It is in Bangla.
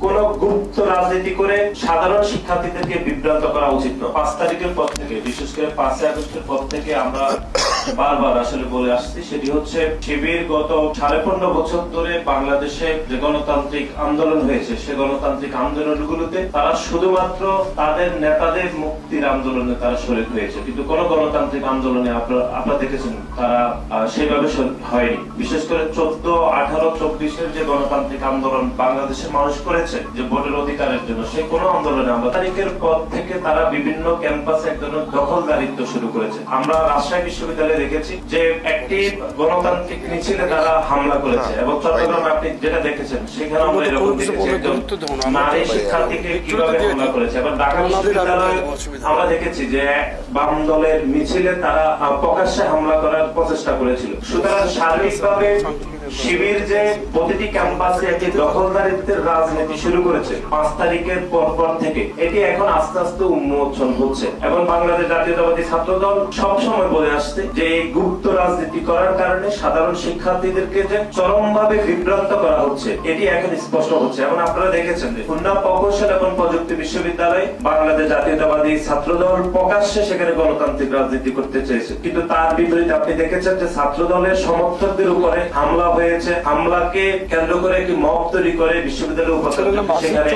কোন গুপ্ত রাজনীতি করে সাধারণ শিক্ষার্থীদেরকে বিভ্রান্ত করা উচিত নয়। 5 তারিখের পর থেকে, বিশেষ করে 5 আগস্টের পর থেকে আমরা বারবার আসলে বলে আসছি, সেটি হচ্ছে শিবির গত 15.5 বছর ধরে বাংলাদেশে যে গণতান্ত্রিক আন্দোলন হয়েছে, সে গণতান্ত্রিক আন্দোলনগুলোতে তারা শুধুমাত্র তাদের নেতাদের মুক্তির আন্দোলনে তারা শরীক হয়েছে, কিন্তু কোন গণতান্ত্রিক আন্দোলনে আপনারা দেখেছেন তারা সেভাবে হয়নি। বিশেষ করে 14, 18, 24-এর যে গণতান্ত্রিক আন্দোলন বাংলাদেশের মানুষ করেছে যে ভোটের অধিকারের জন্য, সেই কোন আন্দোলনে আমরা তারিখের পর থেকে তারা বিভিন্ন ক্যাম্পাসে এক ধরনের দখলদারিত্ব শুরু করেছে। আমরা রাজশাহী বিশ্ববিদ্যালয়ে দেখেছি যে একটি গণতান্ত্রিক মিছিলে তারা হামলা করেছে, এবং চট্টগ্রামে আপনি যেটা দেখেছেন সেখানে আমরা এরকম দেখেছি একজন নারী শিক্ষার্থীকে কিভাবে হামলা করেছে। এবং ঢাকা বিশ্ববিদ্যালয়ে আমরা দেখেছি যে বাম দলের মিছিলে তারা প্রকাশ্যে হামলা করার প্রচেষ্টা করেছিল। সুতরাং সার্বিকভাবে শিবির যে প্রতিটি ক্যাম্পাসে একটি দখলদারিত্বের রাজনীতি শুরু করেছে 5 তারিখের পর থেকে, এটি এখন আস্তে আস্তে উন্মোচন হচ্ছে। এবং বাংলাদেশ জাতীয়তাবাদী ছাত্র দল সবসময় বলে আসছে যে এই গুপ্ত রাজনীতি করার কারণে সাধারণ শিক্ষার্থীদেরকে যে চরমভাবে বিভ্রান্ত করা হচ্ছে, এটি এখন স্পষ্ট হচ্ছে। এবং আপনারা দেখেছেন যে খুলনা প্রকৌশল এবং প্রযুক্তি বিশ্ববিদ্যালয়ে বাংলাদেশ জাতীয়তাবাদী ছাত্র দল প্রকাশ্যে সেখানে গণতান্ত্রিক রাজনীতি করতে চেয়েছে, কিন্তু তার বিপরীতে আপনি দেখেছেন যে ছাত্র দলের সমর্থকদের উপরে হামলা হয়েছে। হামলাকে কেন্দ্র করে একটি মব তৈরি করে বিশ্ববিদ্যালয়ের উপাচার্য সেখানে